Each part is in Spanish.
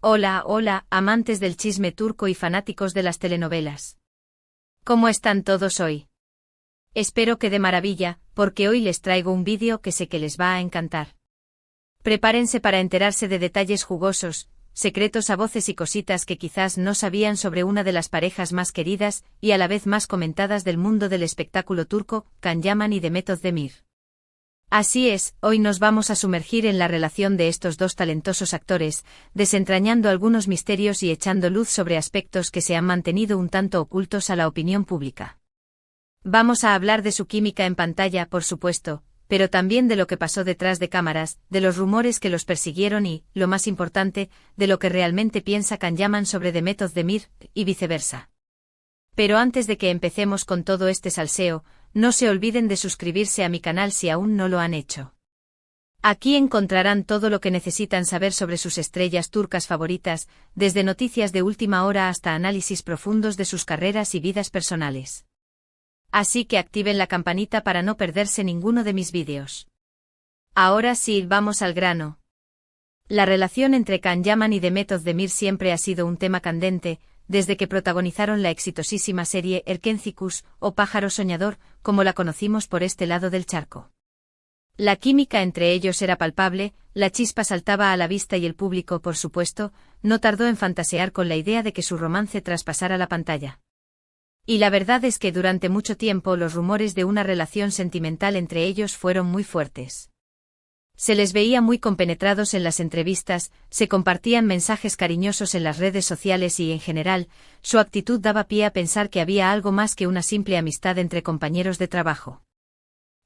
Hola, hola, amantes del chisme turco y fanáticos de las telenovelas. ¿Cómo están todos hoy? Espero que de maravilla, porque hoy les traigo un vídeo que sé que les va a encantar. Prepárense para enterarse de detalles jugosos, secretos a voces y cositas que quizás no sabían sobre una de las parejas más queridas y a la vez más comentadas del mundo del espectáculo turco, Can Yaman y Demet Özdemir. Así es, hoy nos vamos a sumergir en la relación de estos dos talentosos actores, desentrañando algunos misterios y echando luz sobre aspectos que se han mantenido un tanto ocultos a la opinión pública. Vamos a hablar de su química en pantalla, por supuesto, pero también de lo que pasó detrás de cámaras, de los rumores que los persiguieron y, lo más importante, de lo que realmente piensa Can Yaman sobre Demet Özdemir, y viceversa. Pero antes de que empecemos con todo este salseo, no se olviden de suscribirse a mi canal si aún no lo han hecho. Aquí encontrarán todo lo que necesitan saber sobre sus estrellas turcas favoritas, desde noticias de última hora hasta análisis profundos de sus carreras y vidas personales. Así que activen la campanita para no perderse ninguno de mis vídeos. Ahora sí, vamos al grano. La relación entre Can Yaman y Demet Özdemir siempre ha sido un tema candente, desde que protagonizaron la exitosísima serie Erkencikus, o Pájaro Soñador, como la conocimos por este lado del charco. La química entre ellos era palpable, la chispa saltaba a la vista y el público, por supuesto, no tardó en fantasear con la idea de que su romance traspasara la pantalla. Y la verdad es que durante mucho tiempo los rumores de una relación sentimental entre ellos fueron muy fuertes. Se les veía muy compenetrados en las entrevistas, se compartían mensajes cariñosos en las redes sociales y, en general, su actitud daba pie a pensar que había algo más que una simple amistad entre compañeros de trabajo.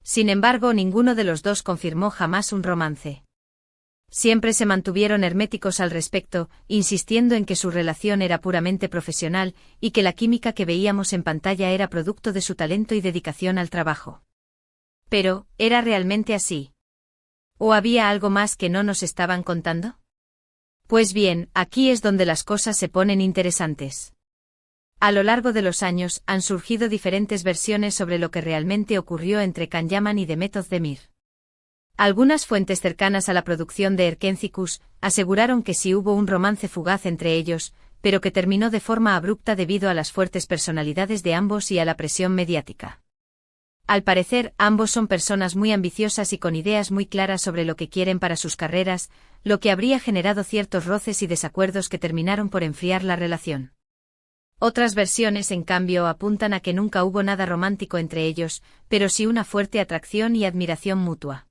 Sin embargo, ninguno de los dos confirmó jamás un romance. Siempre se mantuvieron herméticos al respecto, insistiendo en que su relación era puramente profesional y que la química que veíamos en pantalla era producto de su talento y dedicación al trabajo. Pero, ¿era realmente así? ¿O había algo más que no nos estaban contando? Pues bien, aquí es donde las cosas se ponen interesantes. A lo largo de los años han surgido diferentes versiones sobre lo que realmente ocurrió entre Can Yaman y Demet Özdemir. Algunas fuentes cercanas a la producción de Erkencikus aseguraron que sí hubo un romance fugaz entre ellos, pero que terminó de forma abrupta debido a las fuertes personalidades de ambos y a la presión mediática. Al parecer, ambos son personas muy ambiciosas y con ideas muy claras sobre lo que quieren para sus carreras, lo que habría generado ciertos roces y desacuerdos que terminaron por enfriar la relación. Otras versiones, en cambio, apuntan a que nunca hubo nada romántico entre ellos, pero sí una fuerte atracción y admiración mutua.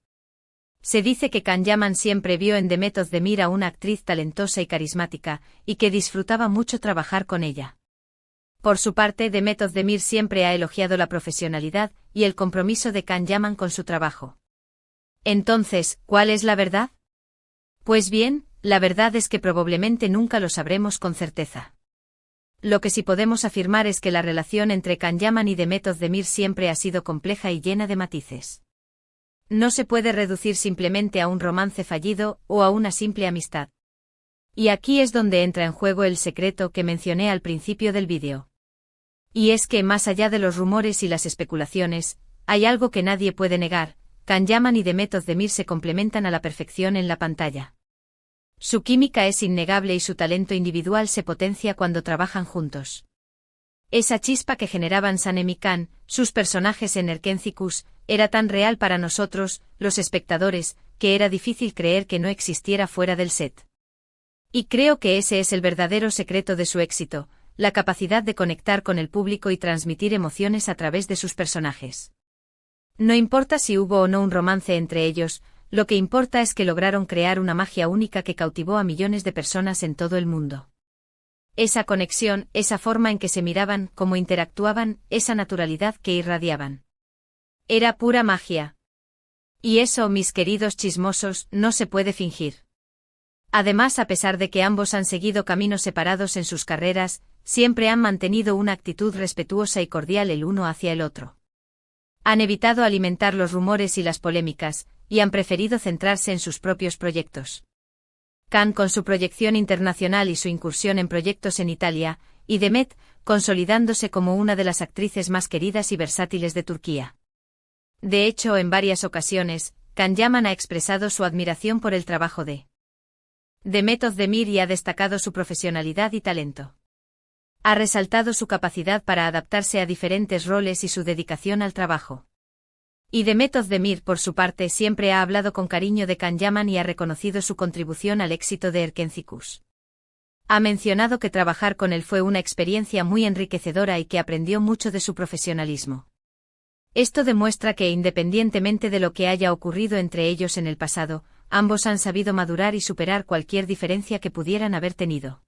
Se dice que Can Yaman siempre vio en Demet Özdemir a una actriz talentosa y carismática, y que disfrutaba mucho trabajar con ella. Por su parte, Demet Özdemir siempre ha elogiado la profesionalidad y el compromiso de Can Yaman con su trabajo. Entonces, ¿cuál es la verdad? Pues bien, la verdad es que probablemente nunca lo sabremos con certeza. Lo que sí podemos afirmar es que la relación entre Can Yaman y Demet Özdemir siempre ha sido compleja y llena de matices. No se puede reducir simplemente a un romance fallido o a una simple amistad. Y aquí es donde entra en juego el secreto que mencioné al principio del vídeo. Y es que, más allá de los rumores y las especulaciones, hay algo que nadie puede negar: Can Yaman y Demet Özdemir se complementan a la perfección en la pantalla. Su química es innegable y su talento individual se potencia cuando trabajan juntos. Esa chispa que generaban Sanem y Can, sus personajes en Erkencikus, era tan real para nosotros, los espectadores, que era difícil creer que no existiera fuera del set. Y creo que ese es el verdadero secreto de su éxito: la capacidad de conectar con el público y transmitir emociones a través de sus personajes. No importa si hubo o no un romance entre ellos, lo que importa es que lograron crear una magia única que cautivó a millones de personas en todo el mundo. Esa conexión, esa forma en que se miraban, cómo interactuaban, esa naturalidad que irradiaban. Era pura magia. Y eso, mis queridos chismosos, no se puede fingir. Además, a pesar de que ambos han seguido caminos separados en sus carreras, siempre han mantenido una actitud respetuosa y cordial el uno hacia el otro. Han evitado alimentar los rumores y las polémicas, y han preferido centrarse en sus propios proyectos. Can con su proyección internacional y su incursión en proyectos en Italia, y Demet, consolidándose como una de las actrices más queridas y versátiles de Turquía. De hecho, en varias ocasiones, Can Yaman ha expresado su admiración por el trabajo de Demet Özdemir y ha destacado su profesionalidad y talento. Ha resaltado su capacidad para adaptarse a diferentes roles y su dedicación al trabajo. Y Demet Özdemir, por su parte, siempre ha hablado con cariño de Can Yaman y ha reconocido su contribución al éxito de Erkenzikuş. Ha mencionado que trabajar con él fue una experiencia muy enriquecedora y que aprendió mucho de su profesionalismo. Esto demuestra que, independientemente de lo que haya ocurrido entre ellos en el pasado, ambos han sabido madurar y superar cualquier diferencia que pudieran haber tenido.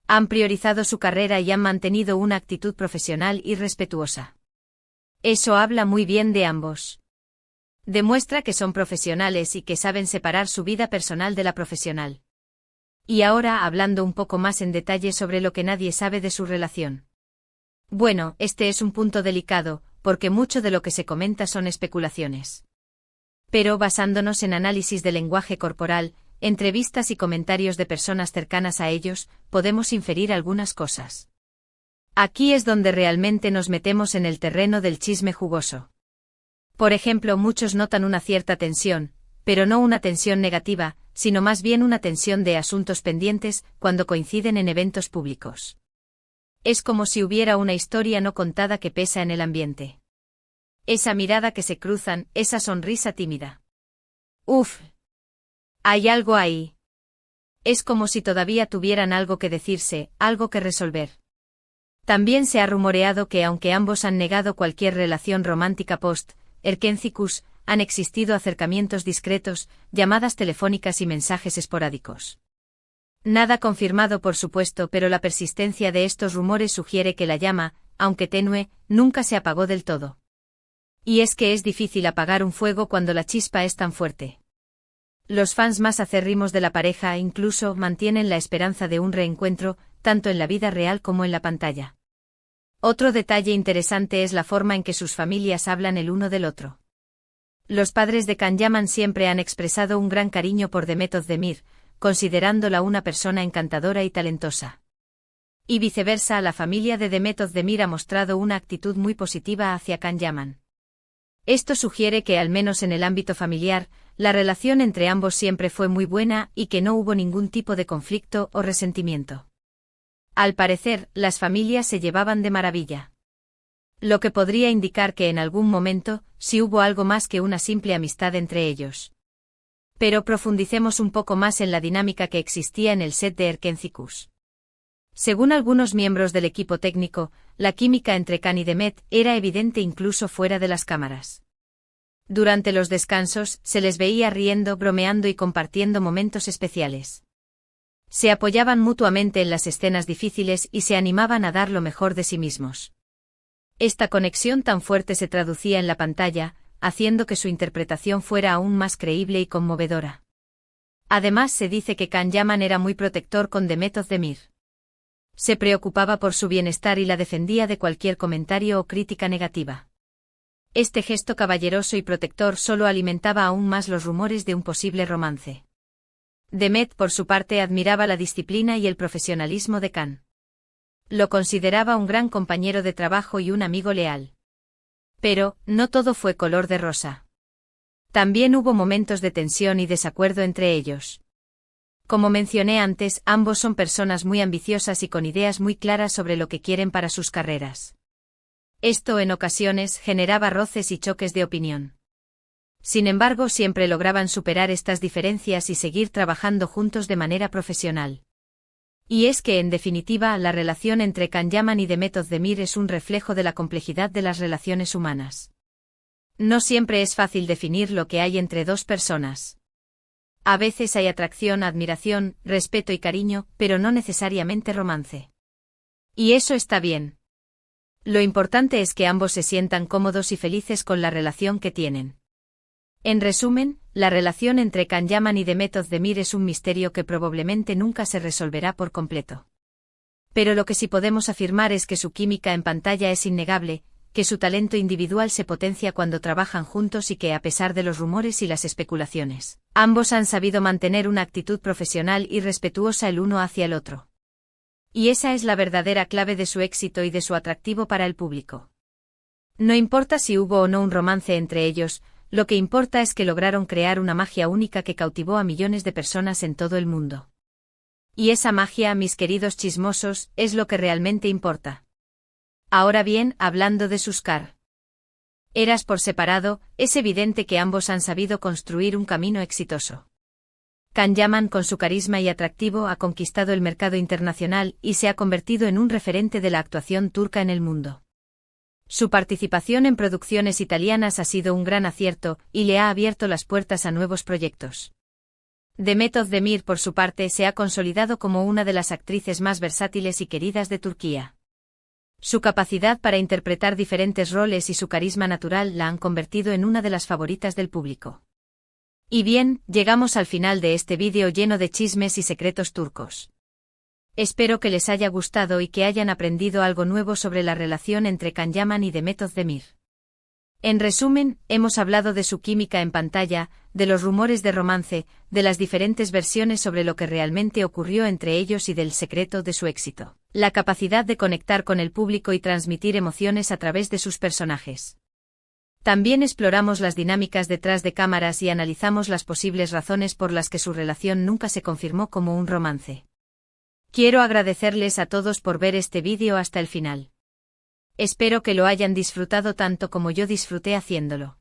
Han priorizado su carrera y han mantenido una actitud profesional y respetuosa. Eso habla muy bien de ambos. Demuestra que son profesionales y que saben separar su vida personal de la profesional. Y ahora hablando un poco más en detalle sobre lo que nadie sabe de su relación. Bueno, este es un punto delicado, porque mucho de lo que se comenta son especulaciones. Pero basándonos en análisis de lenguaje corporal, entrevistas y comentarios de personas cercanas a ellos, podemos inferir algunas cosas. Aquí es donde realmente nos metemos en el terreno del chisme jugoso. Por ejemplo, muchos notan una cierta tensión, pero no una tensión negativa, sino más bien una tensión de asuntos pendientes, cuando coinciden en eventos públicos. Es como si hubiera una historia no contada que pesa en el ambiente. Esa mirada que se cruzan, esa sonrisa tímida. Uf. Hay algo ahí. Es como si todavía tuvieran algo que decirse, algo que resolver. También se ha rumoreado que aunque ambos han negado cualquier relación romántica post-Erkenzikuş, han existido acercamientos discretos, llamadas telefónicas y mensajes esporádicos. Nada confirmado por supuesto, pero la persistencia de estos rumores sugiere que la llama, aunque tenue, nunca se apagó del todo. Y es que es difícil apagar un fuego cuando la chispa es tan fuerte. Los fans más acérrimos de la pareja incluso mantienen la esperanza de un reencuentro, tanto en la vida real como en la pantalla. Otro detalle interesante es la forma en que sus familias hablan el uno del otro. Los padres de Can Yaman siempre han expresado un gran cariño por Demet Özdemir, considerándola una persona encantadora y talentosa. Y viceversa, la familia de Demet Özdemir ha mostrado una actitud muy positiva hacia Can Yaman. Esto sugiere que, al menos en el ámbito familiar, la relación entre ambos siempre fue muy buena y que no hubo ningún tipo de conflicto o resentimiento. Al parecer, las familias se llevaban de maravilla. Lo que podría indicar que en algún momento, sí hubo algo más que una simple amistad entre ellos. Pero profundicemos un poco más en la dinámica que existía en el set de Erkenzikuş. Según algunos miembros del equipo técnico, la química entre Can y Demet era evidente incluso fuera de las cámaras. Durante los descansos, se les veía riendo, bromeando y compartiendo momentos especiales. Se apoyaban mutuamente en las escenas difíciles y se animaban a dar lo mejor de sí mismos. Esta conexión tan fuerte se traducía en la pantalla, haciendo que su interpretación fuera aún más creíble y conmovedora. Además, se dice que Can Yaman era muy protector con Demet Özdemir. Se preocupaba por su bienestar y la defendía de cualquier comentario o crítica negativa. Este gesto caballeroso y protector solo alimentaba aún más los rumores de un posible romance. Demet, por su parte, admiraba la disciplina y el profesionalismo de Can. Lo consideraba un gran compañero de trabajo y un amigo leal. Pero, no todo fue color de rosa. También hubo momentos de tensión y desacuerdo entre ellos. Como mencioné antes, ambos son personas muy ambiciosas y con ideas muy claras sobre lo que quieren para sus carreras. Esto en ocasiones generaba roces y choques de opinión. Sin embargo, siempre lograban superar estas diferencias y seguir trabajando juntos de manera profesional. Y es que, en definitiva, la relación entre Can Yaman y Demet Özdemir es un reflejo de la complejidad de las relaciones humanas. No siempre es fácil definir lo que hay entre dos personas. A veces hay atracción, admiración, respeto y cariño, pero no necesariamente romance. Y eso está bien. Lo importante es que ambos se sientan cómodos y felices con la relación que tienen. En resumen, la relación entre Can Yaman y Demet Özdemir es un misterio que probablemente nunca se resolverá por completo. Pero lo que sí podemos afirmar es que su química en pantalla es innegable, que su talento individual se potencia cuando trabajan juntos y que, a pesar de los rumores y las especulaciones, ambos han sabido mantener una actitud profesional y respetuosa el uno hacia el otro. Y esa es la verdadera clave de su éxito y de su atractivo para el público. No importa si hubo o no un romance entre ellos, lo que importa es que lograron crear una magia única que cautivó a millones de personas en todo el mundo. Y esa magia, mis queridos chismosos, es lo que realmente importa. Ahora bien, hablando de sus carreras por separado, es evidente que ambos han sabido construir un camino exitoso. Can Yaman, con su carisma y atractivo, ha conquistado el mercado internacional y se ha convertido en un referente de la actuación turca en el mundo. Su participación en producciones italianas ha sido un gran acierto y le ha abierto las puertas a nuevos proyectos. Demet Özdemir, por su parte, se ha consolidado como una de las actrices más versátiles y queridas de Turquía. Su capacidad para interpretar diferentes roles y su carisma natural la han convertido en una de las favoritas del público. Y bien, llegamos al final de este vídeo lleno de chismes y secretos turcos. Espero que les haya gustado y que hayan aprendido algo nuevo sobre la relación entre Can Yaman y Demet Özdemir. En resumen, hemos hablado de su química en pantalla, de los rumores de romance, de las diferentes versiones sobre lo que realmente ocurrió entre ellos y del secreto de su éxito, la capacidad de conectar con el público y transmitir emociones a través de sus personajes. También exploramos las dinámicas detrás de cámaras y analizamos las posibles razones por las que su relación nunca se confirmó como un romance. Quiero agradecerles a todos por ver este vídeo hasta el final. Espero que lo hayan disfrutado tanto como yo disfruté haciéndolo.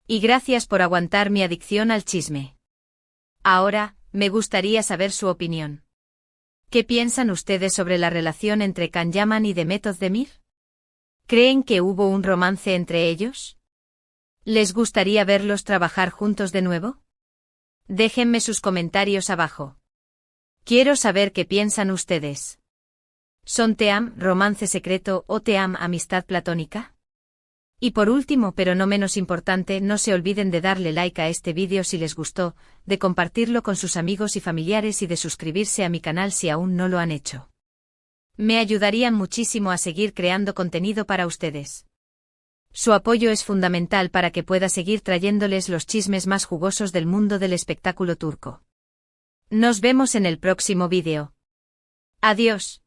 Y gracias por aguantar mi adicción al chisme. Ahora, me gustaría saber su opinión. ¿Qué piensan ustedes sobre la relación entre Can Yaman y Demet Özdemir? ¿Creen que hubo un romance entre ellos? ¿Les gustaría verlos trabajar juntos de nuevo? Déjenme sus comentarios abajo. Quiero saber qué piensan ustedes. ¿Son Team romance secreto o Team amistad platónica? Y por último, pero no menos importante, no se olviden de darle like a este vídeo si les gustó, de compartirlo con sus amigos y familiares y de suscribirse a mi canal si aún no lo han hecho. Me ayudarían muchísimo a seguir creando contenido para ustedes. Su apoyo es fundamental para que pueda seguir trayéndoles los chismes más jugosos del mundo del espectáculo turco. Nos vemos en el próximo vídeo. Adiós.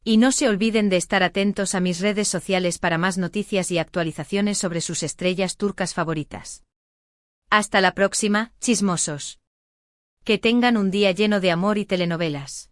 Y no se olviden de estar atentos a mis redes sociales para más noticias y actualizaciones sobre sus estrellas turcas favoritas. Hasta la próxima, chismosos. Que tengan un día lleno de amor y telenovelas.